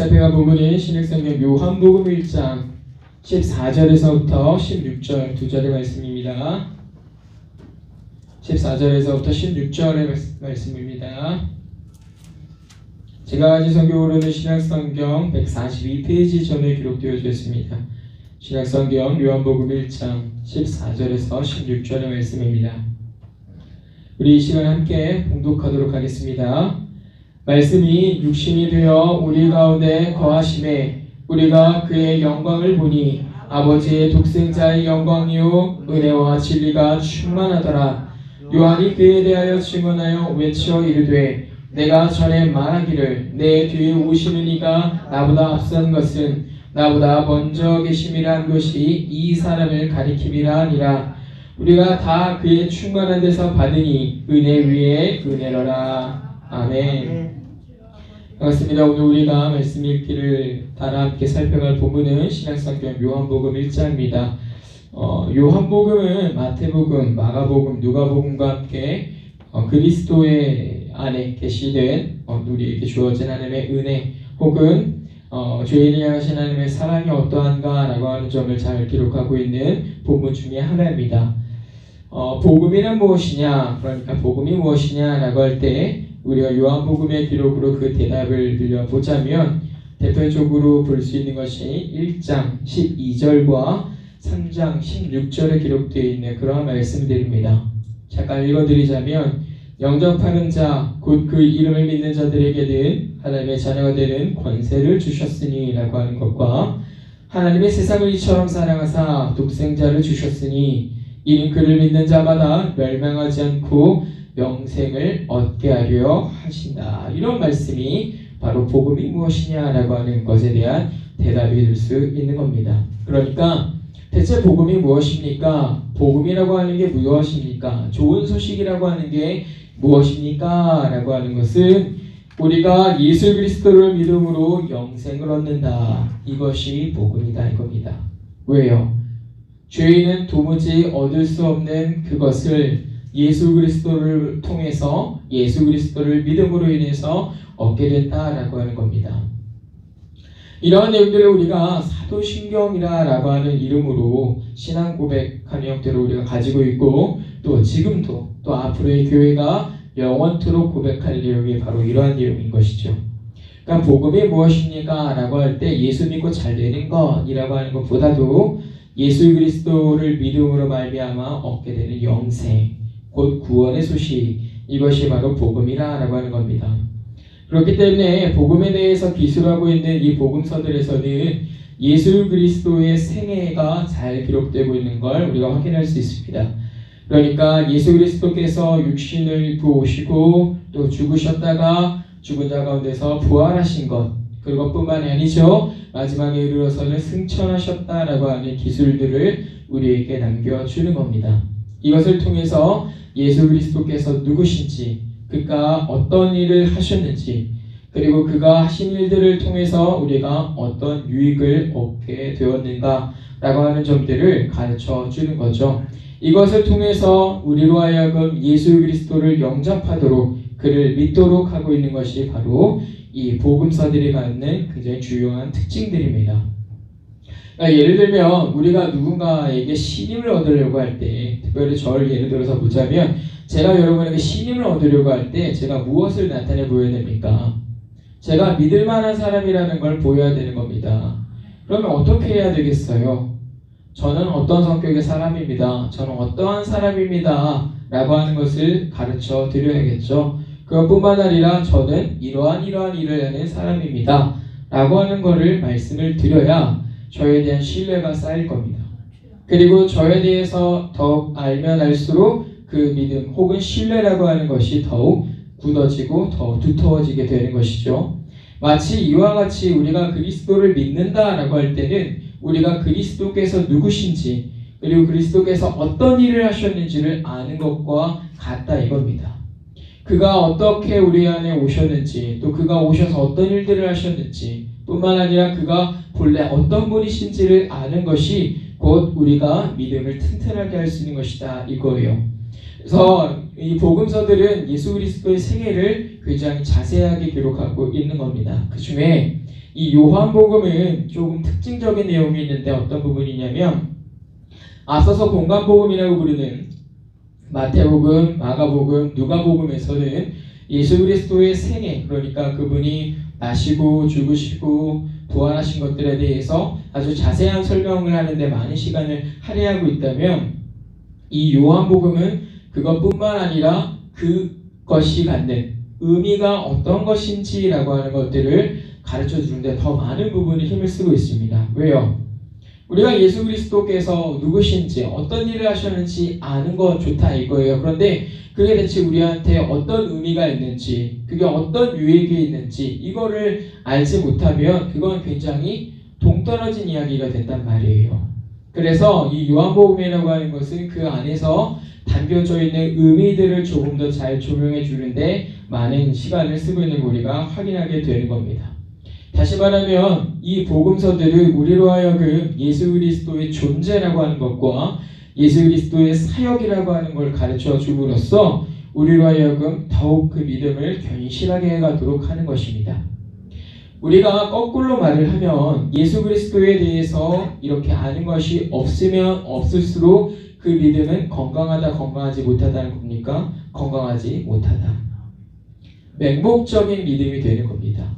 살펴볼 부분은 신약성경 요한복음 1장 14절에서부터 16절 두 절의 말씀입니다. 14절에서부터 16절의 말씀입니다. 제가 가진 성경으로는 신약성경 142페이지 전에 기록되어져 있습니다. 신약성경 요한복음 1장 14절에서 16절의 말씀입니다. 우리 이 시간 함께 봉독하도록 하겠습니다. 말씀이 육신이 되어 우리 가운데 거하심에 우리가 그의 영광을 보니 아버지의 독생자의 영광이요 은혜와 진리가 충만하더라. 요한이 그에 대하여 증언하여 외쳐 이르되 내가 전에 말하기를 내 뒤에 오시는 이가 나보다 앞선 것은 나보다 먼저 계심이란 것이 이 사람을 가리킴이라 하니라. 우리가 다 그의 충만한 데서 받으니 은혜 위에 은혜로라. 아멘. 반갑습니다. 오늘 우리가 말씀 읽기를 따라 함께 살펴갈 본문은 신약성경 요한복음 1장입니다. 요한복음은 마태복음, 마가복음, 누가복음과 함께 그리스도의 안에 계시된 우리에게 주어진 하나님의 은혜 혹은 죄인을 향하신 하나님의 사랑이 어떠한가 라고 하는 점을 잘 기록하고 있는 본문 중에 하나입니다. 복음이란 무엇이냐, 그러니까 복음이 무엇이냐 라고 할 때 우리가 요한복음의 기록으로 그 대답을 들려보자면 대표적으로 볼 수 있는 것이 1장 12절과 3장 16절에 기록되어 있는 그러한 말씀들입니다. 잠깐 읽어드리자면 영접하는 자, 곧 그 이름을 믿는 자들에게는 하나님의 자녀가 되는 권세를 주셨으니 라고 하는 것과 하나님의 세상을 이처럼 사랑하사 독생자를 주셨으니 이는 그를 믿는 자마다 멸망하지 않고 영생을 얻게 하려 하신다. 이런 말씀이 바로 복음이 무엇이냐라고 하는 것에 대한 대답이 될 수 있는 겁니다. 그러니까 대체 복음이 무엇입니까? 복음이라고 하는 게 무엇입니까? 좋은 소식이라고 하는 게 무엇입니까? 라고 하는 것은 우리가 예수 그리스도를 믿음으로 영생을 얻는다. 이것이 복음이다 이겁니다. 왜요? 죄인은 도무지 얻을 수 없는 그것을 예수 그리스도를 통해서 예수 그리스도를 믿음으로 인해서 얻게 된다라고 하는 겁니다. 이러한 내용들을 우리가 사도신경이라고 하는 이름으로 신앙 고백하는 형태를 우리가 가지고 있고 또 지금도 또 앞으로의 교회가 영원토록 고백할 내용이 바로 이러한 내용인 것이죠. 그러니까 복음이 무엇입니까? 라고 할 때 예수 믿고 잘 되는 것이라고 하는 것보다도 예수 그리스도를 믿음으로 말미암아 얻게 되는 영생 곧 구원의 소식, 이것이 바로 복음이라고 하는 겁니다. 그렇기 때문에 복음에 대해서 기술하고 있는 이 복음서들에서는 예수 그리스도의 생애가 잘 기록되고 있는 걸 우리가 확인할 수 있습니다. 그러니까 예수 그리스도께서 육신을 입고 오시고 또 죽으셨다가 죽은 자 가운데서 부활하신 것, 그것뿐만이 아니죠. 마지막에 이르러서는 승천하셨다라고 하는 기술들을 우리에게 남겨주는 겁니다. 이것을 통해서 예수 그리스도께서 누구신지, 그가 어떤 일을 하셨는지, 그리고 그가 하신 일들을 통해서 우리가 어떤 유익을 얻게 되었는가 라고 하는 점들을 가르쳐 주는 거죠. 이것을 통해서 우리로 하여금 예수 그리스도를 영접하도록 그를 믿도록 하고 있는 것이 바로 이 복음서들이 갖는 굉장히 중요한 특징들입니다. 그러니까 예를 들면 우리가 누군가에게 신임을 얻으려고 할 때, 특별히 저를 예를 들어서 보자면 제가 여러분에게 신임을 얻으려고 할 때 제가 무엇을 나타내 보여야 됩니까? 제가 믿을 만한 사람이라는 걸 보여야 되는 겁니다. 그러면 어떻게 해야 되겠어요? 저는 어떤 성격의 사람입니다. 저는 어떠한 사람입니다. 라고 하는 것을 가르쳐 드려야겠죠. 그것뿐만 아니라 저는 이러한 일을 하는 사람입니다. 라고 하는 것을 말씀을 드려야 저에 대한 신뢰가 쌓일 겁니다. 그리고 저에 대해서 더욱 알면 알수록 그 믿음 혹은 신뢰라고 하는 것이 더욱 굳어지고 더욱 두터워지게 되는 것이죠. 마치 이와 같이 우리가 그리스도를 믿는다라고 할 때는 우리가 그리스도께서 누구신지 그리고 그리스도께서 어떤 일을 하셨는지를 아는 것과 같다 이겁니다. 그가 어떻게 우리 안에 오셨는지 또 그가 오셔서 어떤 일들을 하셨는지 뿐만 아니라 그가 본래 어떤 분이신지를 아는 것이 곧 우리가 믿음을 튼튼하게 할 수 있는 것이다 이거예요. 그래서 이 복음서들은 예수 그리스도의 생애를 굉장히 자세하게 기록하고 있는 겁니다. 그 중에 이 요한복음은 조금 특징적인 내용이 있는데 어떤 부분이냐면 앞서서 공간복음이라고 부르는 마태복음, 마가복음, 누가복음에서는 예수 그리스도의 생애, 그러니까 그분이 나시고 죽으시고 부활하신 것들에 대해서 아주 자세한 설명을 하는데 많은 시간을 할애하고 있다면 이 요한복음은 그것뿐만 아니라 그것이 갖는 의미가 어떤 것인지라고 하는 것들을 가르쳐 주는데 더 많은 부분에 힘을 쓰고 있습니다. 왜요? 우리가 예수 그리스도께서 누구신지 어떤 일을 하셨는지 아는 건 좋다 이거예요. 그런데 그게 대체 우리한테 어떤 의미가 있는지, 그게 어떤 유익이 있는지 이거를 알지 못하면 그건 굉장히 동떨어진 이야기가 된단 말이에요. 그래서 이 요한복음이라고 하는 것은 그 안에서 담겨져 있는 의미들을 조금 더 잘 조명해 주는데 많은 시간을 쓰고 있는 우리가 확인하게 되는 겁니다. 다시 말하면 이 복음서들은 우리로 하여금 예수 그리스도의 존재라고 하는 것과 예수 그리스도의 사역이라고 하는 걸 가르쳐 줌으로써 우리로 하여금 더욱 그 믿음을 견실하게 해가도록 하는 것입니다. 우리가 거꾸로 말을 하면 예수 그리스도에 대해서 이렇게 아는 것이 없으면 없을수록 그 믿음은 건강하다 건강하지 못하다는 겁니까? 건강하지 못하다. 맹목적인 믿음이 되는 겁니다.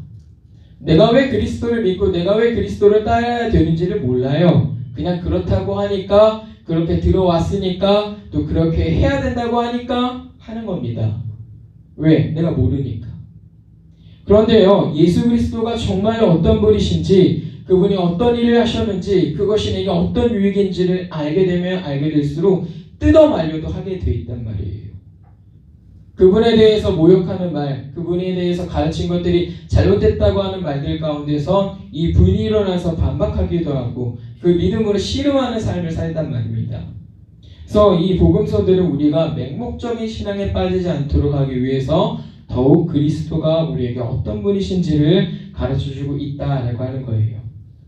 내가 왜 그리스도를 믿고 내가 왜 그리스도를 따라야 되는지를 몰라요. 그냥 그렇다고 하니까 그렇게 들어왔으니까 또 그렇게 해야 된다고 하니까 하는 겁니다. 왜? 내가 모르니까. 그런데요, 예수 그리스도가 정말 어떤 분이신지 그분이 어떤 일을 하셨는지 그것이 내게 어떤 유익인지를 알게 되면 알게 될수록 뜯어 말려도 하게 돼 있단 말이에요. 그분에 대해서 모욕하는 말, 그분에 대해서 가르친 것들이 잘못됐다고 하는 말들 가운데서 이 분이 일어나서 반박하기도 하고 그 믿음으로 씨름하는 삶을 살단 말입니다. 그래서 이 복음서들은 우리가 맹목적인 신앙에 빠지지 않도록 하기 위해서 더욱 그리스도가 우리에게 어떤 분이신지를 가르쳐주고 있다라고 하는 거예요.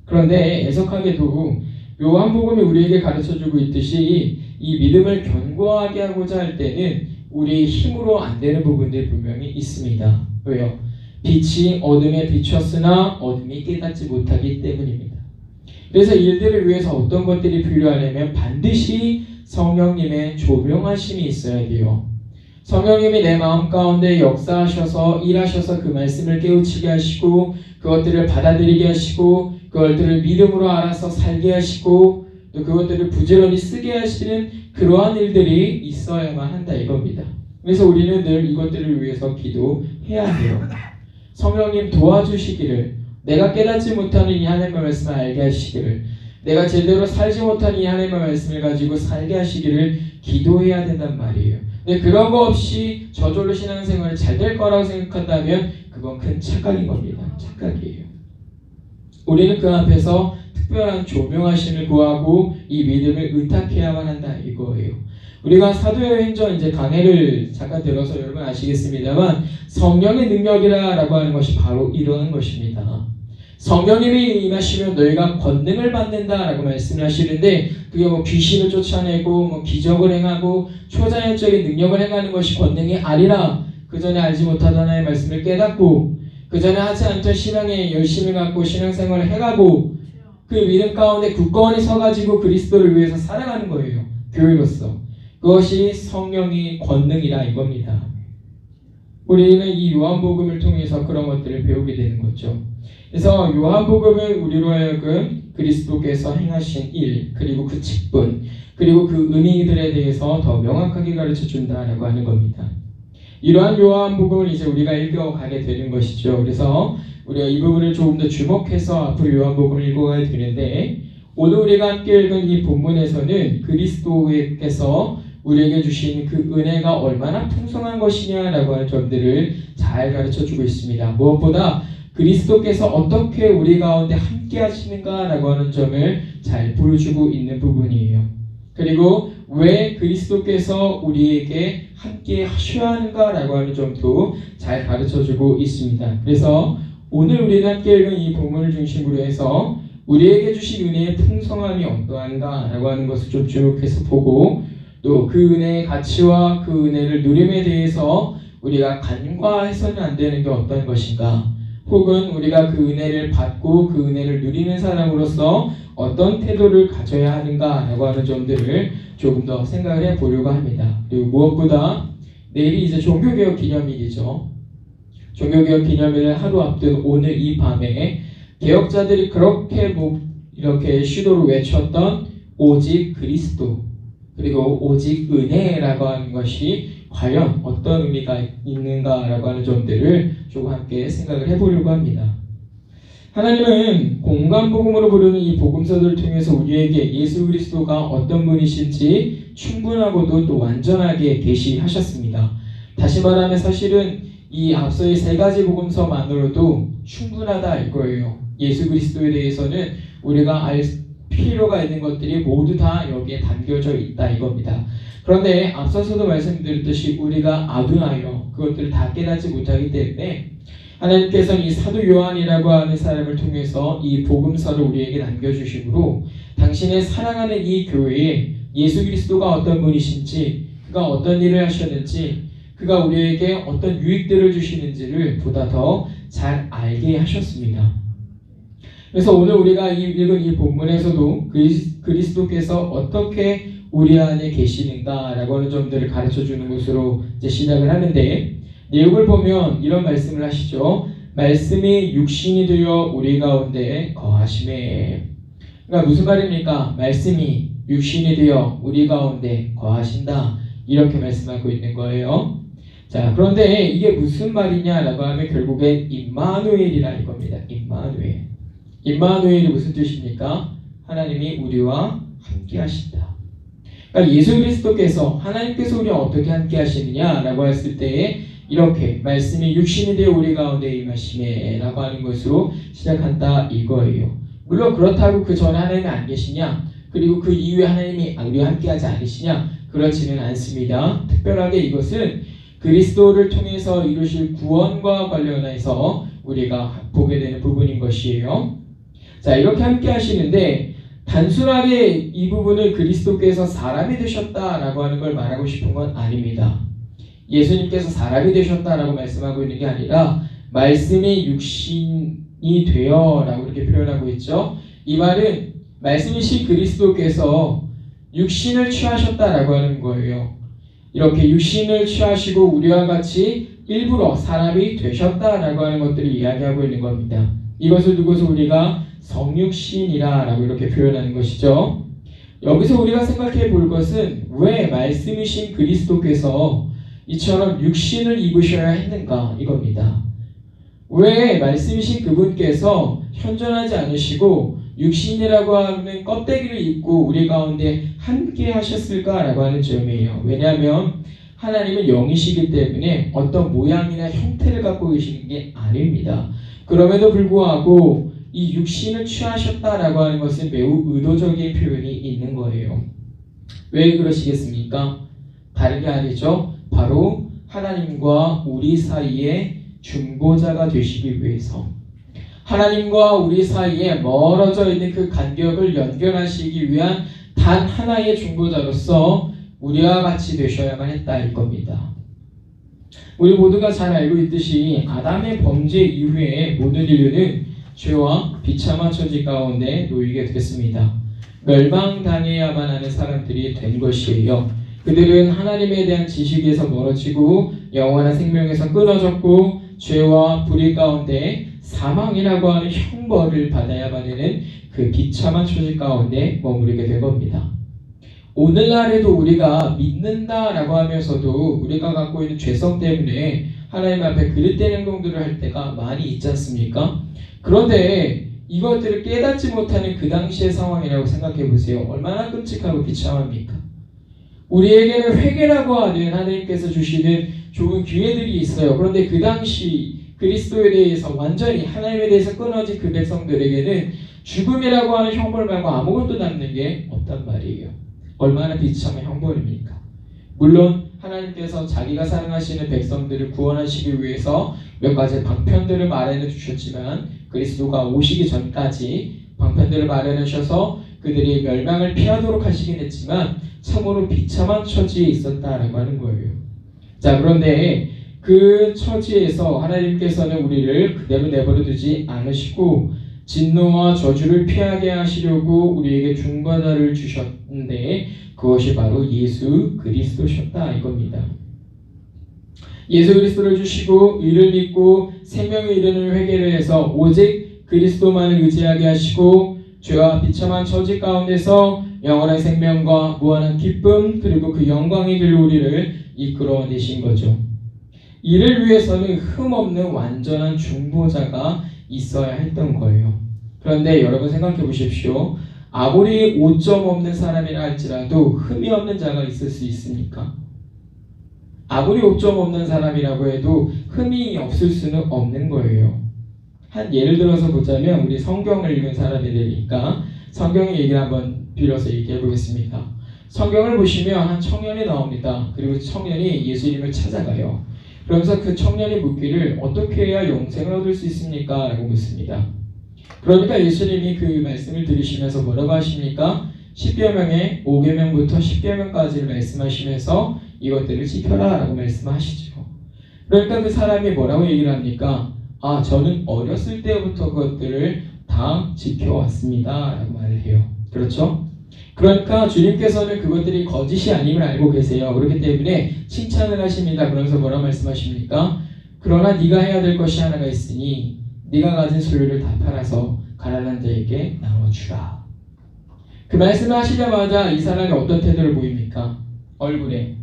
그런데 애석하게도 요한복음이 우리에게 가르쳐주고 있듯이 이 믿음을 견고하게 하고자 할 때는 우리의 힘으로 안 되는 부분들이 분명히 있습니다. 왜요? 빛이 어둠에 비쳤으나 어둠이 깨닫지 못하기 때문입니다. 그래서 일들을 위해서 어떤 것들이 필요하냐면 반드시 성령님의 조명하심이 있어야 돼요. 성령님이 내 마음 가운데 역사하셔서 일하셔서 그 말씀을 깨우치게 하시고 그것들을 받아들이게 하시고 그것들을 믿음으로 알아서 살게 하시고 또 그것들을 부지런히 쓰게 하시는 그러한 일들이 있어야만 한다 이겁니다. 그래서 우리는 늘 이것들을 위해서 기도해야 해요. 성령님 도와주시기를, 내가 깨닫지 못하는 이 하나님의 말씀을 알게 하시기를, 내가 제대로 살지 못한 이 하나님의 말씀을 가지고 살게 하시기를 기도해야 된단 말이에요. 근데 그런 거 없이 저절로 신앙생활이 잘 될 거라고 생각한다면 그건 큰 착각인 겁니다. 착각이에요. 우리는 그 앞에서 특별한 조명하심을 구하고 이 믿음을 의탁해야만 한다 이거예요. 우리가 사도의 행전 이제 강해를 잠깐 들어서 여러분 아시겠습니다만 성령의 능력이라고 하는 것이 바로 이러한 것입니다. 성령님이 임하시면 너희가 권능을 받는다라고 말씀을 하시는데 그게 뭐 귀신을 쫓아내고 뭐 기적을 행하고 초자연적인 능력을 행하는 것이 권능이 아니라 그 전에 알지 못하던 하나님의 말씀을 깨닫고 그 전에 하지 않던 신앙에 열심을 갖고 신앙생활을 해가고 그 믿음 가운데 굳건히 서가지고 그리스도를 위해서 살아가는 거예요. 교회로서. 그것이 성령의 권능이라 이겁니다. 우리는 이 요한복음을 통해서 그런 것들을 배우게 되는 거죠. 그래서 요한복음은 우리로 하여금 그리스도께서 행하신 일, 그리고 그 직분, 그리고 그 의미들에 대해서 더 명확하게 가르쳐준다라고 하는 겁니다. 이러한 요한복음을 이제 우리가 읽어가게 되는 것이죠. 그래서 우리가 이 부분을 조금 더 주목해서 앞으로 요한복음을 읽어가야 되는데 오늘 우리가 함께 읽은 이 본문에서는 그리스도께서 우리에게 주신 그 은혜가 얼마나 풍성한 것이냐라고 하는 점들을 잘 가르쳐주고 있습니다. 무엇보다 그리스도께서 어떻게 우리 가운데 함께 하시는가라고 하는 점을 잘 보여주고 있는 부분이에요. 그리고 왜 그리스도께서 우리에게 함께 하셔야 하는가라고 하는 점도 잘 가르쳐주고 있습니다. 그래서 오늘 우리는 함께 읽은 이 본문을 중심으로 해서 우리에게 주신 은혜의 풍성함이 어떠한가라고 하는 것을 좀 주목해서 보고 또 그 은혜의 가치와 그 은혜를 누림에 대해서 우리가 간과해서는 안 되는 게 어떤 것인가, 혹은 우리가 그 은혜를 받고 그 은혜를 누리는 사람으로서 어떤 태도를 가져야 하는가라고 하는 점들을 조금 더 생각을 해보려고 합니다. 그리고 무엇보다 내일이 이제 종교개혁 기념일이죠. 종교개혁 기념일을 하루 앞둔 오늘 이 밤에 개혁자들이 그렇게 이렇게 시도로 외쳤던 오직 그리스도 그리고 오직 은혜라고 하는 것이 과연 어떤 의미가 있는가라고 하는 점들을 조금 함께 생각을 해보려고 합니다. 하나님은 공간복음으로 부르는 이 복음서들을 통해서 우리에게 예수 그리스도가 어떤 분이신지 충분하고도 또 완전하게 계시하셨습니다. 다시 말하면 사실은 이 앞서의 세 가지 복음서만으로도 충분하다 이거예요. 예수 그리스도에 대해서는 우리가 알 필요가 있는 것들이 모두 다 여기에 담겨져 있다 이겁니다. 그런데 앞서서도 말씀드렸듯이 우리가 아둔하여 그것들을 다 깨닫지 못하기 때문에 하나님께서는 이 사도 요한이라고 하는 사람을 통해서 이 복음서를 우리에게 남겨주심으로 당신의 사랑하는 이 교회에 예수 그리스도가 어떤 분이신지 그가 어떤 일을 하셨는지 그가 우리에게 어떤 유익들을 주시는지를 보다 더 잘 알게 하셨습니다. 그래서 오늘 우리가 읽은 이 본문에서도 그리스도께서 어떻게 우리 안에 계시는가라고 하는 점들을 가르쳐주는 것으로 이제 시작을 하는데 내용을 보면 이런 말씀을 하시죠. 말씀이 육신이 되어 우리 가운데 거하심에. 그러니까 무슨 말입니까? 말씀이 육신이 되어 우리 가운데 거하신다. 이렇게 말씀하고 있는 거예요. 자, 그런데 이게 무슨 말이냐라고 하면 결국엔 임마누엘이라 이겁니다. 임마누엘. 임마누엘이 무슨 뜻입니까? 하나님이 우리와 함께 하신다. 그러니까 예수 그리스도께서 하나님께서 우리와 어떻게 함께 하시느냐라고 했을 때 이렇게 말씀이 육신이 되어 우리 가운데 임하심에 라고 하는 것으로 시작한다 이거예요. 물론 그렇다고 그 전에 하나님이 안 계시냐 그리고 그 이후에 하나님이 우리와 함께 하지 않으시냐 그렇지는 않습니다. 특별하게 이것은 그리스도를 통해서 이루실 구원과 관련해서 우리가 보게 되는 부분인 것이에요. 자, 이렇게 함께 하시는데 단순하게 이 부분을 그리스도께서 사람이 되셨다라고 하는 걸 말하고 싶은 건 아닙니다. 예수님께서 사람이 되셨다라고 말씀하고 있는 게 아니라 말씀이 육신이 되어 라고 이렇게 표현하고 있죠. 이 말은 말씀이신 그리스도께서 육신을 취하셨다라고 하는 거예요. 이렇게 육신을 취하시고 우리와 같이 일부러 사람이 되셨다라고 하는 것들을 이야기하고 있는 겁니다. 이것을 두고서 우리가 성육신이라 라고 이렇게 표현하는 것이죠. 여기서 우리가 생각해 볼 것은 왜 말씀이신 그리스도께서 이처럼 육신을 입으셔야 했는가 이겁니다. 왜 말씀이신 그분께서 현존하지 않으시고 육신이라고 하는 껍데기를 입고 우리 가운데 함께 하셨을까라고 하는 점이에요. 왜냐하면 하나님은 영이시기 때문에 어떤 모양이나 형태를 갖고 계시는 게 아닙니다. 그럼에도 불구하고 이 육신을 취하셨다라고 하는 것은 매우 의도적인 표현이 있는 거예요. 왜 그러시겠습니까? 다른 게 아니죠. 바로 하나님과 우리 사이에 중보자가 되시기 위해서 하나님과 우리 사이에 멀어져 있는 그 간격을 연결하시기 위한 단 하나의 중보자로서 우리와 같이 되셔야만 했다 이겁니다. 우리 모두가 잘 알고 있듯이 아담의 범죄 이후에 모든 인류는 죄와 비참한 처지 가운데 놓이게 됐습니다. 멸망당해야만 하는 사람들이 된 것이에요. 그들은 하나님에 대한 지식에서 멀어지고 영원한 생명에서 끊어졌고 죄와 불의 가운데 사망이라고 하는 형벌을 받아야만 하는 그 비참한 처지 가운데 머무르게 된 겁니다. 오늘날에도 우리가 믿는다라고 하면서도 우리가 갖고 있는 죄성 때문에 하나님 앞에 그릇된 행동들을 할 때가 많이 있지 않습니까? 그런데 이것들을 깨닫지 못하는 그 당시의 상황이라고 생각해 보세요. 얼마나 끔찍하고 비참합니까? 우리에게는 회개라고 하는 하나님께서 주시는 좋은 기회들이 있어요. 그런데 그 당시 그리스도에 대해서 완전히 하나님에 대해서 끊어진 그 백성들에게는 죽음이라고 하는 형벌 말고 아무것도 남는 게 없단 말이에요. 얼마나 비참한 형벌입니까? 물론 하나님께서 자기가 사랑하시는 백성들을 구원하시기 위해서 몇 가지 방편들을 마련해 주셨지만 그리스도가 오시기 전까지 방편들을 마련하셔서 그들이 멸망을 피하도록 하시긴 했지만 참으로 비참한 처지에 있었다라고 하는 거예요. 자, 그런데 그 처지에서 하나님께서는 우리를 그대로 내버려 두지 않으시고 진노와 저주를 피하게 하시려고 우리에게 중보자를 주셨는데 그것이 바로 예수 그리스도셨다 이겁니다. 예수 그리스도를 주시고 의를 믿고 생명에 이르는 회개를 해서 오직 그리스도만을 의지하게 하시고 죄와 비참한 처지 가운데서 영원한 생명과 무한한 기쁨 그리고 그 영광의 길로 우리를 이끌어내신 거죠. 이를 위해서는 흠없는 완전한 중보자가 있어야 했던 거예요. 그런데 여러분 생각해 보십시오. 아무리 오점 없는 사람이라 할지라도 흠이 없는 자가 있을 수 있습니까? 아무리 오점 없는 사람이라고 해도 흠이 없을 수는 없는 거예요. 한 예를 들어서 보자면 우리 성경을 읽은 사람들이니까 성경의 얘기를 한번 빌어서 얘기해 보겠습니다. 성경을 보시면 한 청년이 나옵니다. 그리고 청년이 예수님을 찾아가요. 그러면서 그 청년이 묻기를 어떻게 해야 영생을 얻을 수 있습니까? 라고 묻습니다. 그러니까 예수님이 그 말씀을 들으시면서 뭐라고 하십니까? 10계명의 5계명부터 10계명까지를 말씀하시면서 이것들을 지켜라 라고 말씀하시죠. 그러니까 그 사람이 뭐라고 얘기를 합니까? 아, 저는 어렸을 때부터 그것들을 다 지켜왔습니다 라고 말을 해요. 그렇죠? 그러니까 주님께서는 그것들이 거짓이 아님을 알고 계세요. 그렇기 때문에 칭찬을 하십니다. 그러면서 뭐라고 말씀하십니까? 그러나 네가 해야 될 것이 하나가 있으니 네가 가진 소유를 다 팔아서 가난한 자에게 나눠주라. 그 말씀을 하시자마자 이 사람이 어떤 태도를 보입니까? 얼굴에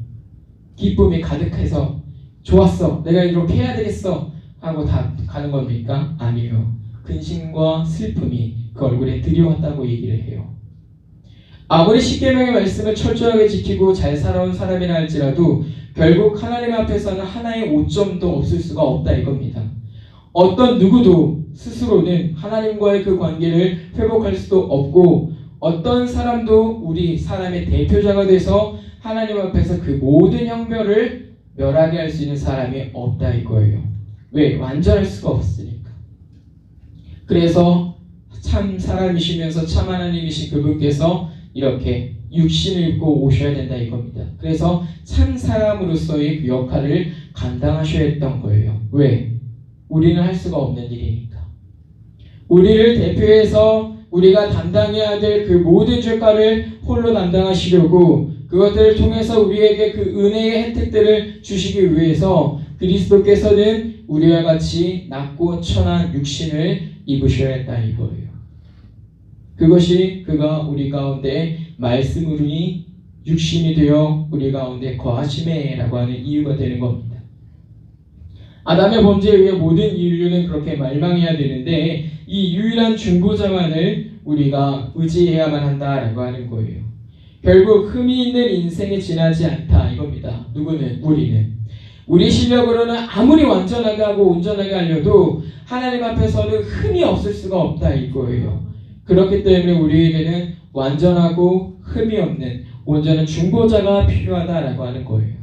기쁨이 가득해서 좋았어, 내가 이렇게 해야 되겠어 하고 다 가는 겁니까? 아니요. 근심과 슬픔이 그 얼굴에 드리웠다고 얘기를 해요. 아무리 십계명의 말씀을 철저하게 지키고 잘 살아온 사람이라 할지라도 결국 하나님 앞에서는 하나의 오점도 없을 수가 없다 이겁니다. 어떤 누구도 스스로는 하나님과의 그 관계를 회복할 수도 없고 어떤 사람도 우리 사람의 대표자가 돼서 하나님 앞에서 그 모든 형벌을 멸하게 할 수 있는 사람이 없다 이거예요. 왜? 완전할 수가 없으니까. 그래서 참 사람이시면서 참 하나님이신 그분께서 이렇게 육신을 입고 오셔야 된다 이겁니다. 그래서 참 사람으로서의 그 역할을 감당하셔야 했던 거예요. 왜? 우리는 할 수가 없는 일이니까. 우리를 대표해서 우리가 담당해야 될 그 모든 죄가를 홀로 담당하시려고 그것들을 통해서 우리에게 그 은혜의 혜택들을 주시기 위해서 그리스도께서는 우리와 같이 낮고 천한 육신을 입으셔야 했다 이거예요. 그것이 그가 우리 가운데 말씀으로 육신이 되어 우리 가운데 거하심에 라고 하는 이유가 되는 겁니다. 아담의 범죄에 의해 모든 인류는 그렇게 멸망해야 되는데 이 유일한 중보자만을 우리가 의지해야만 한다라고 하는 거예요. 결국 흠이 있는 인생에 지나지 않다 이겁니다. 누구는? 우리는. 우리 실력으로는 아무리 완전하게 하고 온전하게 하려도 하나님 앞에서는 흠이 없을 수가 없다 이거예요. 그렇기 때문에 우리에게는 완전하고 흠이 없는 온전한 중보자가 필요하다라고 하는 거예요.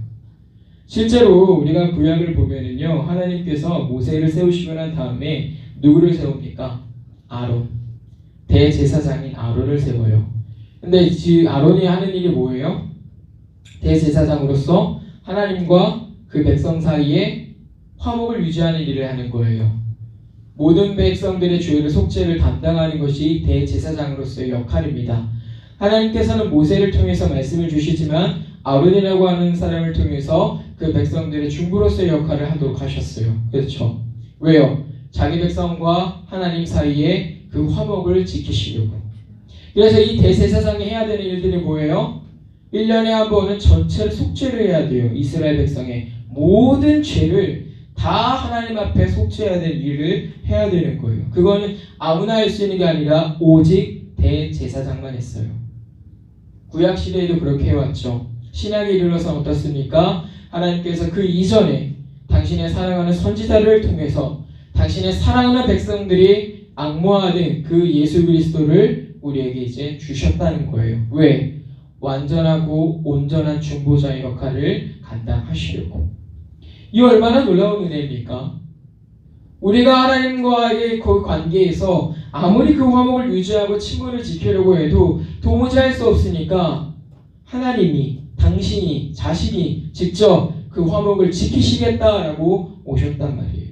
실제로 우리가 구약을 보면은요, 하나님께서 모세를 세우시고 난 다음에 누구를 세웁니까? 아론. 대제사장인 아론을 세워요. 근데 아론이 하는 일이 뭐예요? 대제사장으로서 하나님과 그 백성 사이에 화목을 유지하는 일을 하는 거예요. 모든 백성들의 죄를 속죄를 담당하는 것이 대제사장으로서의 역할입니다. 하나님께서는 모세를 통해서 말씀을 주시지만 아론이라고 하는 사람을 통해서 그 백성들의 중보로서의 역할을 하도록 하셨어요. 그렇죠? 왜요? 자기 백성과 하나님 사이에 그 화목을 지키시려고. 그래서 이 대제사장이 해야 되는 일들이 뭐예요? 1년에 한 번은 전체를 속죄를 해야 돼요. 이스라엘 백성의 모든 죄를 다 하나님 앞에 속죄해야 될 일을 해야 되는 거예요. 그거는 아무나 할 수 있는 게 아니라 오직 대제사장만 했어요. 구약시대에도 그렇게 해왔죠. 신약에 이르러서 어떻습니까? 하나님께서 그 이전에 당신의 사랑하는 선지자를 통해서 당신의 사랑하는 백성들이 앙모하는 그 예수 그리스도를 우리에게 이제 주셨다는 거예요. 왜? 완전하고 온전한 중보자의 역할을 감당하시려고. 이 얼마나 놀라운 은혜입니까? 우리가 하나님과의 그 관계에서 아무리 그 화목을 유지하고 친분을 지키려고 해도 도무지 할 수 없으니까 하나님이, 당신이, 자신이 직접 그 화목을 지키시겠다라고 오셨단 말이에요.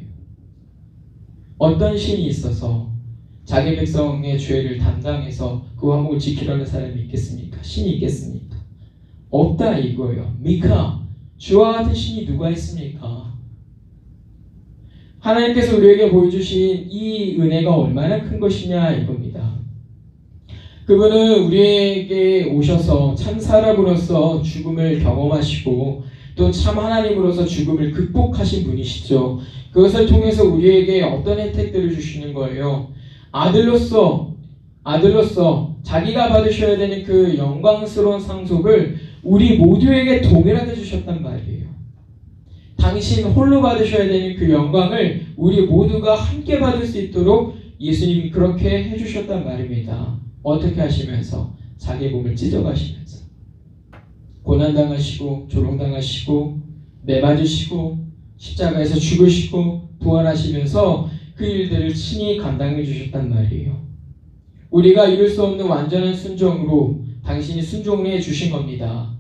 어떤 신이 있어서 자기 백성의 죄를 담당해서 그 화목을 지키려는 사람이 있겠습니까? 신이 있겠습니까? 없다 이거예요. 미카, 주와 같은 신이 누가 있습니까? 하나님께서 우리에게 보여주신 이 은혜가 얼마나 큰 것이냐 이겁니다. 그분은 우리에게 오셔서 참 사람으로서 죽음을 경험하시고 또 참 하나님으로서 죽음을 극복하신 분이시죠. 그것을 통해서 우리에게 어떤 혜택들을 주시는 거예요? 아들로서 자기가 받으셔야 되는 그 영광스러운 상속을 우리 모두에게 동일하게 주셨단 말이에요. 당신 홀로 받으셔야 되는 그 영광을 우리 모두가 함께 받을 수 있도록 예수님이 그렇게 해주셨단 말입니다. 어떻게 하시면서? 자기 몸을 찢어가시면서 고난당하시고 조롱당하시고 매맞으시고 십자가에서 죽으시고 부활하시면서 그 일들을 친히 감당해 주셨단 말이에요. 우리가 이룰 수 없는 완전한 순종으로 당신이 순종을 해 주신 겁니다.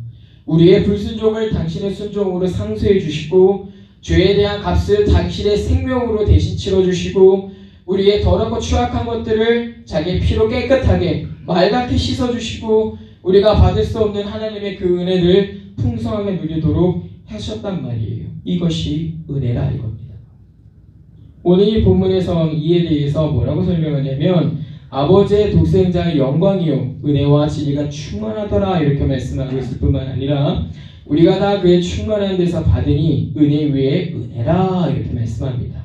우리의 불순종을 당신의 순종으로 상쇄해 주시고 죄에 대한 값을 당신의 생명으로 대신 치러주시고 우리의 더럽고 추악한 것들을 자기의 피로 깨끗하게 맑게 씻어주시고 우리가 받을 수 없는 하나님의 그 은혜를 풍성하게 누리도록 하셨단 말이에요. 이것이 은혜라 이겁니다. 오늘 이 본문에서 이에 대해서 뭐라고 설명하냐면 아버지의 독생자의 영광이요 은혜와 진리가 충만하더라 이렇게 말씀하고 있을 뿐만 아니라 우리가 다 그의 충만한 데서 받으니 은혜 위에 은혜라 이렇게 말씀합니다.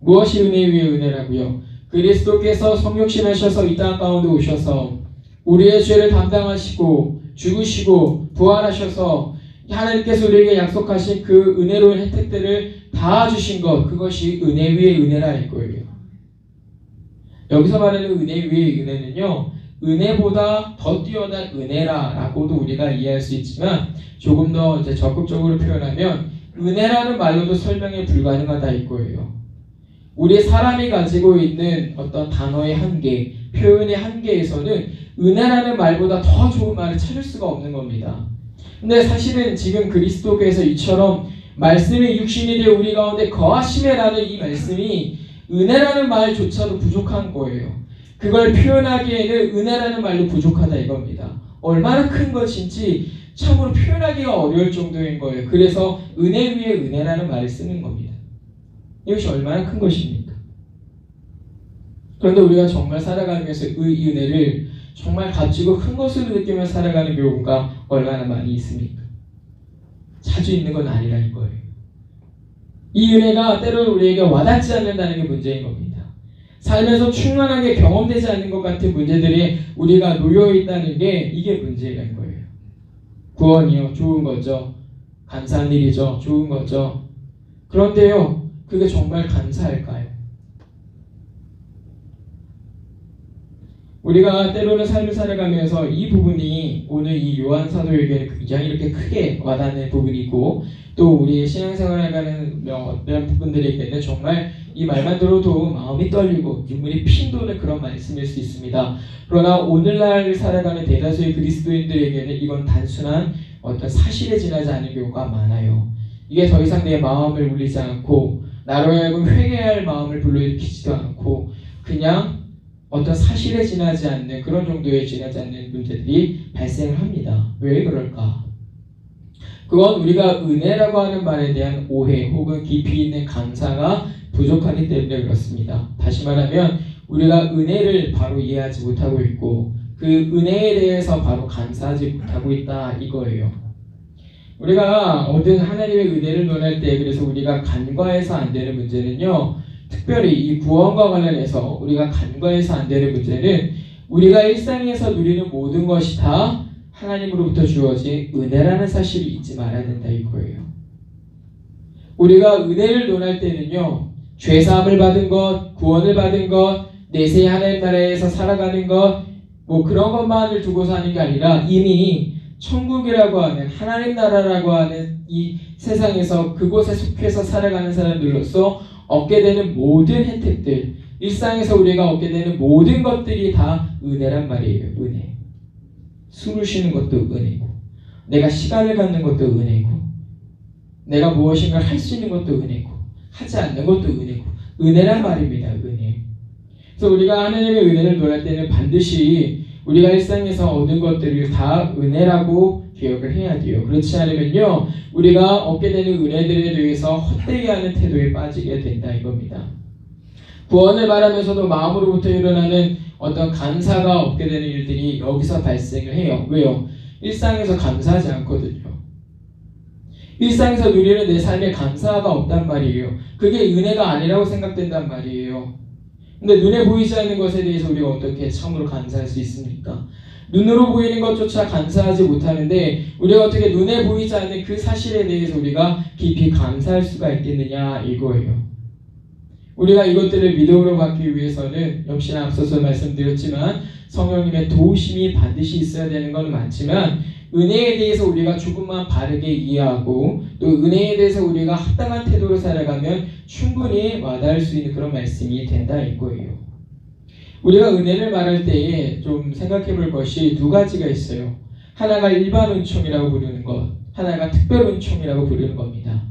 무엇이 은혜 위에 은혜라고요? 그리스도께서 성육신하셔서 이 땅 가운데 오셔서 우리의 죄를 담당하시고 죽으시고 부활하셔서 하나님께서 우리에게 약속하신 그 은혜로운 혜택들을 다 주신 것, 그것이 은혜 위에 은혜라는 거예요. 여기서 말하는 은혜 위의 은혜는요, 은혜보다 더 뛰어난 은혜라라고도 우리가 이해할 수 있지만 조금 더 이제 적극적으로 표현하면 은혜라는 말로도 설명이 불가능하다 이거예요. 우리 사람이 가지고 있는 어떤 단어의 한계, 표현의 한계에서는 은혜라는 말보다 더 좋은 말을 찾을 수가 없는 겁니다. 근데 사실은 지금 그리스도께서 이처럼 말씀이 육신이 되어 우리 가운데 거하심에라는 이 말씀이 은혜라는 말조차도 부족한 거예요. 그걸 표현하기에는 은혜라는 말로 부족하다 이겁니다. 얼마나 큰 것인지 참으로 표현하기가 어려울 정도인 거예요. 그래서 은혜 위에 은혜라는 말을 쓰는 겁니다. 이것이 얼마나 큰 것입니까? 그런데 우리가 정말 살아가면서 이 은혜를 정말 가지고 큰 것으로 느끼며 살아가는 경우가 얼마나 많이 있습니까? 자주 있는 건 아니라는 거예요. 이 은혜가 때로는 우리에게 와닿지 않는다는 게 문제인 겁니다. 삶에서 충만하게 경험되지 않는 것 같은 문제들이 우리가 놓여있다는 게 이게 문제라는 거예요. 구원이요, 좋은 거죠. 감사한 일이죠. 좋은 거죠. 그런데요, 그게 정말 감사할까요? 우리가 때로는 삶을 살아가면서 이 부분이 오늘 이 요한 사도에게는 굉장히 이렇게 크게 와닿는 부분이고 또 우리 신앙생활을 하는 어떤 부분들에게는 정말 이 말만 들어도 마음이 떨리고 눈물이 핑 도는 그런 말씀일 수 있습니다. 그러나 오늘날 살아가는 대다수의 그리스도인들에게는 이건 단순한 어떤 사실에 지나지 않은 경우가 많아요. 이게 더 이상 내 마음을 울리지 않고 나로 하여금 회개할 마음을 불러일으키지도 않고 그냥 어떤 사실에 지나지 않는 그런 정도에 지나지 않는 문제들이 발생을 합니다. 왜 그럴까? 그건 우리가 은혜라고 하는 말에 대한 오해 혹은 깊이 있는 감사가 부족하기 때문에 그렇습니다. 다시 말하면 우리가 은혜를 바로 이해하지 못하고 있고 그 은혜에 대해서 바로 감사하지 못하고 있다 이거예요. 우리가 얻은 하나님의 은혜를 논할 때 그래서 우리가 간과해서 안 되는 문제는요. 특별히 이 구원과 관련해서 우리가 간과해서 안 되는 문제는 우리가 일상에서 누리는 모든 것이 다 하나님으로부터 주어진 은혜라는 사실을 잊지 말아야 된다 이거예요. 우리가 은혜를 논할 때는요. 죄사함을 받은 것, 구원을 받은 것, 내세 하나님 나라에서 살아가는 것 뭐 그런 것만을 두고서 하는 게 아니라 이미 천국이라고 하는 하나님 나라라고 하는 이 세상에서 그곳에 속해서 살아가는 사람들로서 얻게 되는 모든 혜택들, 일상에서 우리가 얻게 되는 모든 것들이 다 은혜란 말이에요. 은혜. 숨을 쉬는 것도 은혜고 내가 시간을 갖는 것도 은혜고 내가 무엇인가를 할 수 있는 것도 은혜고 하지 않는 것도 은혜고 은혜란 말입니다. 은혜. 그래서 우리가 하나님의 은혜를 논할 때는 반드시 우리가 일상에서 얻은 것들을 다 은혜라고 기억을 해야 돼요. 그렇지 않으면요 우리가 얻게 되는 은혜들에 대해서 헛되게 하는 태도에 빠지게 된다 이겁니다. 구원을 말하면서도 마음으로부터 일어나는 어떤 감사가 없게 되는 일들이 여기서 발생을 해요. 왜요? 일상에서 감사하지 않거든요. 일상에서 누리는 내 삶에 감사가 없단 말이에요. 그게 은혜가 아니라고 생각된단 말이에요. 근데 눈에 보이지 않는 것에 대해서 우리가 어떻게 참으로 감사할 수 있습니까? 눈으로 보이는 것조차 감사하지 못하는데 우리가 어떻게 눈에 보이지 않는 그 사실에 대해서 우리가 깊이 감사할 수가 있겠느냐 이거예요. 우리가 이것들을 믿음으로 받기 위해서는 역시나 앞서서 말씀드렸지만 성령님의 도우심이 반드시 있어야 되는 건 맞지만 은혜에 대해서 우리가 조금만 바르게 이해하고 또 은혜에 대해서 우리가 합당한 태도로 살아가면 충분히 와닿을 수 있는 그런 말씀이 된다 이거예요. 우리가 은혜를 말할 때에 좀 생각해 볼 것이 두 가지가 있어요. 하나가 일반 은총이라고 부르는 것, 하나가 특별 은총이라고 부르는 겁니다.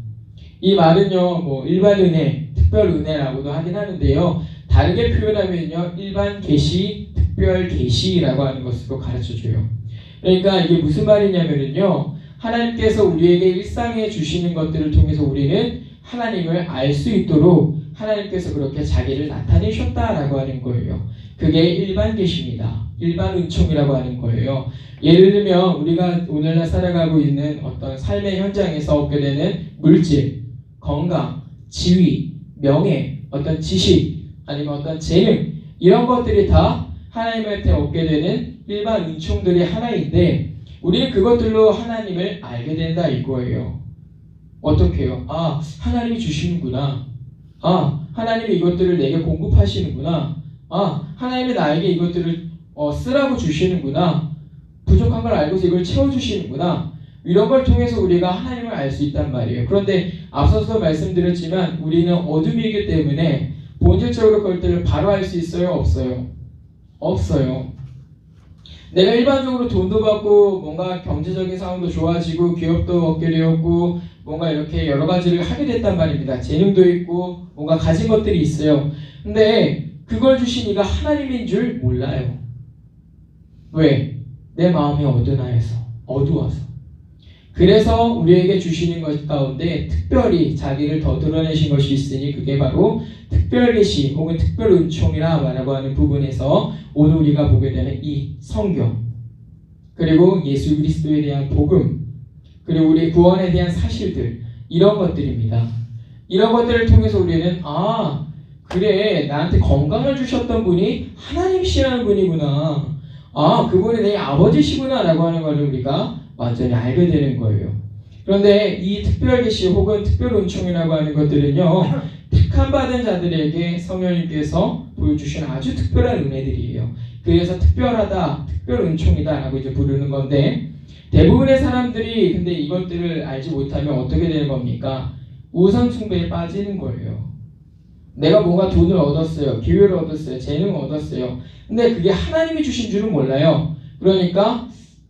이 말은요, 일반 은혜, 특별 은혜라고도 하긴 하는데요. 다르게 표현하면요, 일반 계시, 특별 계시라고 하는 것으로 가르쳐줘요. 그러니까 이게 무슨 말이냐면요, 하나님께서 우리에게 일상에 주시는 것들을 통해서 우리는 하나님을 알 수 있도록 하나님께서 그렇게 자기를 나타내셨다라고 하는 거예요. 그게 일반 계시입니다. 일반 은총이라고 하는 거예요. 예를 들면 우리가 오늘날 살아가고 있는 어떤 삶의 현장에서 얻게 되는 물질, 건강, 지위, 명예, 어떤 지식, 아니면 어떤 재능 이런 것들이 다 하나님한테 얻게 되는 일반 은총들이 하나인데 우리는 그것들로 하나님을 알게 된다 이거예요. 어떻게 해요? 아, 하나님이 주시는구나. 아, 하나님이 이것들을 내게 공급하시는구나. 아, 하나님이 나에게 이것들을 쓰라고 주시는구나. 부족한 걸 알고서 이걸 채워주시는구나. 이런 걸 통해서 우리가 하나님을 알 수 있단 말이에요. 그런데 앞서서 말씀드렸지만 우리는 어둠이기 때문에 본질적으로 그것들을 바로 알 수 있어요? 없어요? 없어요. 내가 일반적으로 돈도 받고 뭔가 경제적인 상황도 좋아지고 기업도 얻게 되었고 뭔가 이렇게 여러 가지를 하게 됐단 말입니다. 재능도 있고 뭔가 가진 것들이 있어요. 근데 그걸 주신 이가 하나님인 줄 몰라요. 왜? 내 마음이 어두워서. 그래서 우리에게 주시는 것 가운데 특별히 자기를 더 드러내신 것이 있으니 그게 바로 특별계시 혹은 특별은총이라 말하고 하는 부분에서 오늘 우리가 보게 되는 이 성경 그리고 예수 그리스도에 대한 복음 그리고 우리 구원에 대한 사실들 이런 것들입니다. 이런 것들을 통해서 우리는 아 그래 나한테 건강을 주셨던 분이 하나님이시라는 분이구나. 아 그분이 내 아버지시구나 라고 하는 것을 우리가 완전히 알게 되는 거예요. 그런데 이 특별계시 혹은 특별은총이라고 하는 것들은요 택함받은 자들에게 성령님께서 보여주신 아주 특별한 은혜들이에요. 그래서 특별하다, 특별은총이다 라고 이제 부르는 건데 대부분의 사람들이 근데 이것들을 알지 못하면 어떻게 되는 겁니까? 우상숭배에 빠지는 거예요. 내가 뭔가 돈을 얻었어요. 기회를 얻었어요. 재능을 얻었어요. 근데 그게 하나님이 주신 줄은 몰라요. 그러니까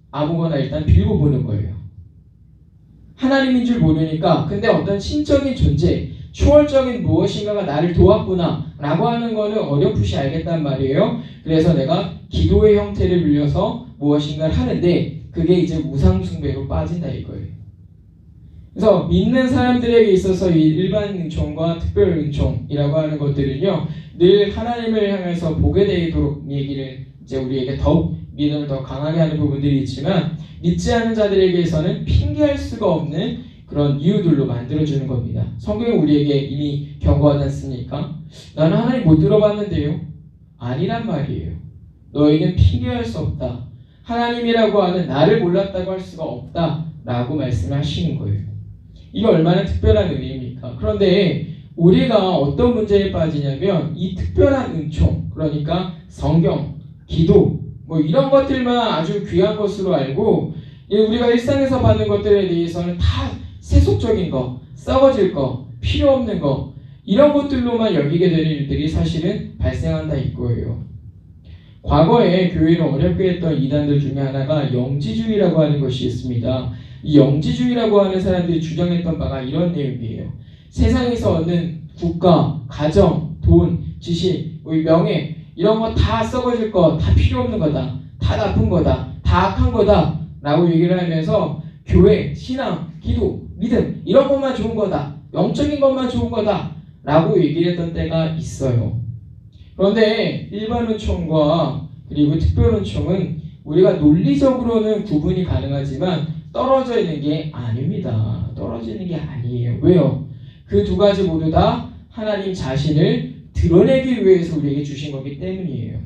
아무거나 일단 빌고 보는 거예요. 하나님인 줄 모르니까 근데 어떤 신적인 존재 초월적인 무엇인가가 나를 도왔구나 라고 하는 거는 어렴풋이 알겠단 말이에요. 그래서 내가 기도의 형태를 빌려서 무엇인가를 하는데 그게 이제 우상숭배로 빠진다 이거예요. 그래서 믿는 사람들에게 있어서 이 일반 은총과 특별 은총이라고 하는 것들은요 늘 하나님을 향해서 보게 되도록 얘기를 이제 우리에게 더욱 믿음을 더 강하게 하는 부분들이 있지만 믿지 않는 자들에게서는 핑계할 수가 없는 그런 이유들로 만들어주는 겁니다. 성경이 우리에게 이미 경고하지 않습니까? 나는 하나님 못 들어봤는데요. 아니란 말이에요. 너희는 핑계할 수 없다. 하나님이라고 하는 나를 몰랐다고 할 수가 없다 라고 말씀하시는 거예요. 이게 얼마나 특별한 은혜입니까? 그런데 우리가 어떤 문제에 빠지냐면 이 특별한 은총 그러니까 성경, 기도 이런 것들만 아주 귀한 것으로 알고 우리가 일상에서 받는 것들에 대해서는 다 세속적인 거, 썩어질 거, 필요 없는 거 이런 것들로만 여기게 되는 일들이 사실은 발생한다 이거예요. 과거에 교회를 어렵게 했던 이단들 중에 하나가 영지주의라고 하는 것이 있습니다. 이 영지주의라고 하는 사람들이 주장했던 바가 이런 내용이에요. 세상에서 얻는 국가, 가정, 돈, 지식, 명예 이런 거 다 썩어질 거, 다 필요 없는 거다, 다 나쁜 거다, 다 악한 거다 라고 얘기를 하면서 교회, 신앙, 기도, 믿음 이런 것만 좋은 거다, 영적인 것만 좋은 거다 라고 얘기를 했던 때가 있어요. 그런데 일반은총과 그리고 특별은총은 우리가 논리적으로는 구분이 가능하지만 떨어져 있는 게 아닙니다. 떨어지는 게 아니에요. 왜요? 그 두 가지 모두 다 하나님 자신을 드러내기 위해서 우리에게 주신 거기 때문이에요.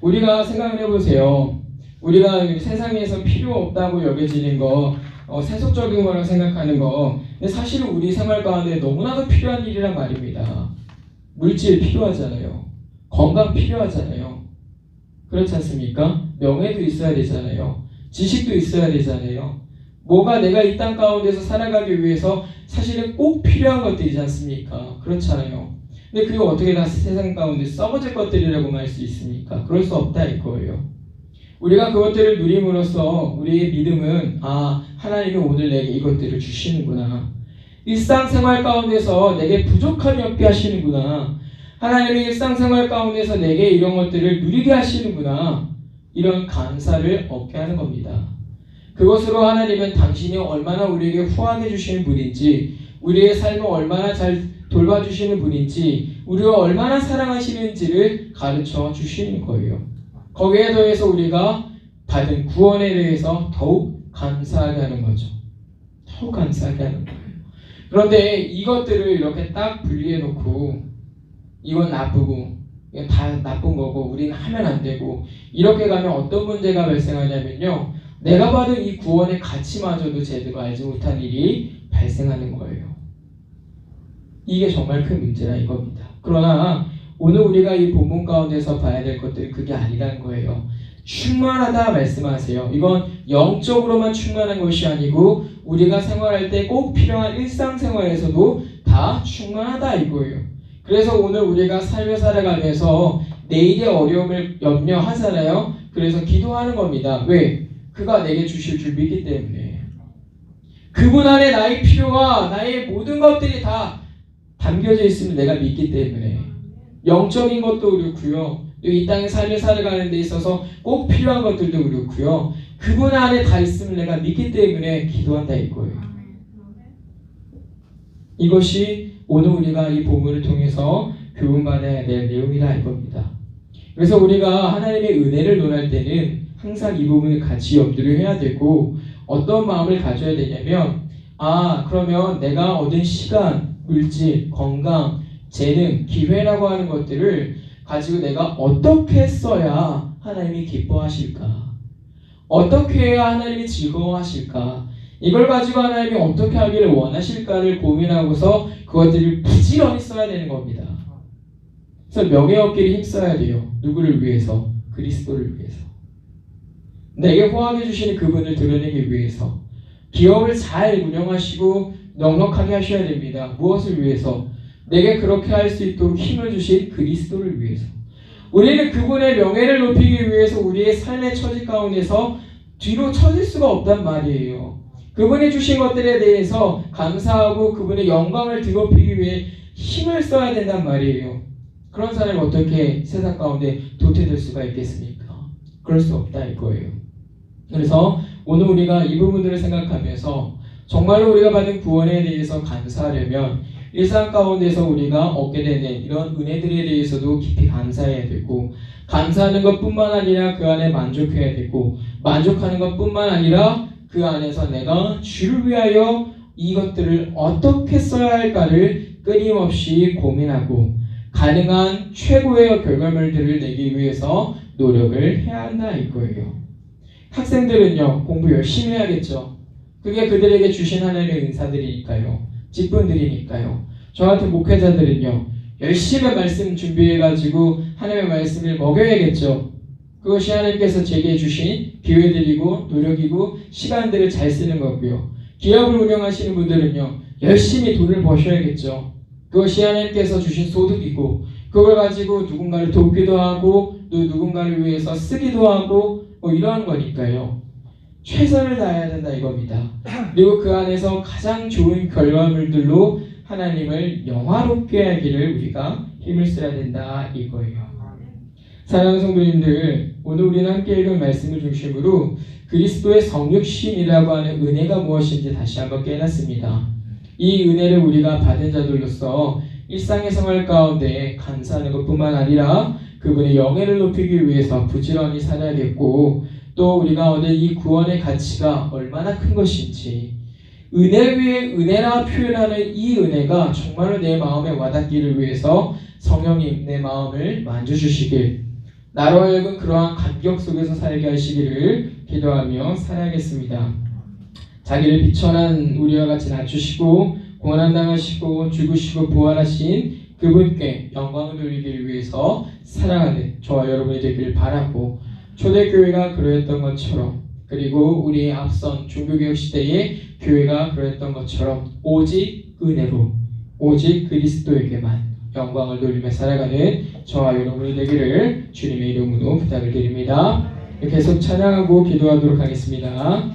우리가 생각을 해보세요. 우리가 세상에서 필요 없다고 여겨지는 거, 세속적인 거라고 생각하는 거, 근데 사실은 우리 생활 가운데 너무나도 필요한 일이란 말입니다. 물질 필요하잖아요. 건강 필요하잖아요. 그렇지 않습니까? 명예도 있어야 되잖아요. 지식도 있어야 되잖아요. 뭐가 내가 이 땅 가운데서 살아가기 위해서 사실은 꼭 필요한 것들이지 않습니까? 그렇잖아요. 근데 그게 어떻게 다 세상 가운데 썩어질 것들이라고 할 수 있습니까? 그럴 수 없다 이거예요. 우리가 그것들을 누림으로써 우리의 믿음은 하나님이 오늘 내게 이것들을 주시는구나. 일상생활 가운데서 내게 부족함이 없게 하시는구나. 하나님이 일상생활 가운데서 내게 이런 것들을 누리게 하시는구나. 이런 감사를 얻게 하는 겁니다. 그것으로 하나님은 당신이 얼마나 우리에게 후하게 주시는 분인지, 우리의 삶을 얼마나 잘 돌봐주시는 분인지, 우리를 얼마나 사랑하시는지를 가르쳐 주시는 거예요. 거기에 더해서 우리가 받은 구원에 대해서 더욱 감사하게 하는 거죠. 더욱 감사하게 하는 거예요. 그런데 이것들을 이렇게 딱 분리해 놓고 이건 나쁘고 이건 다 나쁜 거고 우리는 하면 안 되고 이렇게 가면 어떤 문제가 발생하냐면요. 내가 받은 이 구원의 가치마저도 제대로 알지 못한 일이 발생하는 거예요. 이게 정말 큰 문제라 이겁니다. 그러나 오늘 우리가 이 본문 가운데서 봐야 될 것들은 그게 아니라는 거예요. 충만하다 말씀하세요. 이건 영적으로만 충만한 것이 아니고 우리가 생활할 때 꼭 필요한 일상생활에서도 다 충만하다 이거예요. 그래서 오늘 우리가 삶을 살아가면서 내일의 어려움을 염려하잖아요. 그래서 기도하는 겁니다. 왜? 그가 내게 주실 줄 믿기 때문에. 그분 안에 나의 필요와 나의 모든 것들이 다 담겨져 있음을 내가 믿기 때문에. 영적인 것도 그렇고요. 이 땅의 삶을 살아가는 데 있어서 꼭 필요한 것들도 그렇고요. 그분 안에 다 있음을 내가 믿기 때문에 기도한다 이거예요. 이것이 오늘 우리가 이 본문을 통해서 교훈받아야 될 내용이라 이겁니다. 그래서 우리가 하나님의 은혜를 논할 때는 항상 이 부분을 같이 염두를 해야 되고 어떤 마음을 가져야 되냐면 그러면 내가 얻은 시간, 물질, 건강, 재능, 기회라고 하는 것들을 가지고 내가 어떻게 써야 하나님이 기뻐하실까? 어떻게 해야 하나님이 즐거워하실까? 이걸 가지고 하나님이 어떻게 하기를 원하실까를 고민하고서 그것들을 부지런히 써야 되는 겁니다. 그래서 명예 얻기를 힘써야 돼요. 누구를 위해서? 그리스도를 위해서. 내게 호하게 주시는 그분을 드러내기 위해서. 기업을 잘 운영하시고 넉넉하게 하셔야 됩니다. 무엇을 위해서? 내게 그렇게 할 수 있도록 힘을 주신 그리스도를 위해서. 우리는 그분의 명예를 높이기 위해서 우리의 삶의 처지 가운데서 뒤로 처질 수가 없단 말이에요. 그분이 주신 것들에 대해서 감사하고 그분의 영광을 드높이기 위해 힘을 써야 된단 말이에요. 그런 사람이 어떻게 세상 가운데 도태될 수가 있겠습니까? 그럴 수 없다 이거예요. 그래서 오늘 우리가 이 부분들을 생각하면서 정말로 우리가 받은 구원에 대해서 감사하려면 일상 가운데서 우리가 얻게 되는 이런 은혜들에 대해서도 깊이 감사해야 되고 감사하는 것뿐만 아니라 그 안에 만족해야 되고 만족하는 것뿐만 아니라 그 안에서 내가 주를 위하여 이것들을 어떻게 써야 할까를 끊임없이 고민하고 가능한 최고의 결과물들을 내기 위해서 노력을 해야 한다 이거예요. 학생들은요 공부 열심히 해야겠죠. 그게 그들에게 주신 하나님의 은사들이니까요. 직분들이니까요. 저 같은 목회자들은요 열심히 말씀 준비해가지고 하나님의 말씀을 먹여야겠죠. 그것이 하나님께서 제게 주신 기회들이고 노력이고 시간들을 잘 쓰는 거고요. 기업을 운영하시는 분들은요 열심히 돈을 버셔야겠죠. 그것이 하나님께서 주신 소득이고 그걸 가지고 누군가를 돕기도 하고 또 누군가를 위해서 쓰기도 하고 이러한 거니까요. 최선을 다해야 된다 이겁니다. 그리고 그 안에서 가장 좋은 결과물들로 하나님을 영화롭게 하기를 우리가 힘을 써야 된다 이거예요. 사랑하는 성도님들, 오늘 우리는 함께 읽은 말씀을 중심으로 그리스도의 성육신이라고 하는 은혜가 무엇인지 다시 한번 깨닫습니다. 이 은혜를 우리가 받은 자들로서 일상의 생활 가운데 감사하는 것뿐만 아니라 그분의 영예를 높이기 위해서 부지런히 살아야겠고, 또 우리가 얻은 이 구원의 가치가 얼마나 큰 것인지, 은혜 위에 은혜라 표현하는 이 은혜가 정말로 내 마음에 와닿기를 위해서 성령님 내 마음을 만져주시길, 나로 하여금 그러한 감격 속에서 살게 하시기를 기도하며 살아야겠습니다. 자기를 비천한 우리와 같이 낮추시고 고난당하시고 죽으시고 부활하신 그분께 영광을 돌리기 위해서 살아가는 저와 여러분이 되길 바라고, 초대교회가 그러했던 것처럼, 그리고 우리의 앞선 종교개혁 시대의 교회가 그러했던 것처럼 오직 은혜로, 오직 그리스도에게만 영광을 돌리며 살아가는 저와 여러분이 되기를 주님의 이름으로 부탁을 드립니다. 계속 찬양하고 기도하도록 하겠습니다.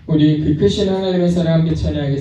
우리 그 크신 하나님의 사랑 함께 찬양하겠습니다.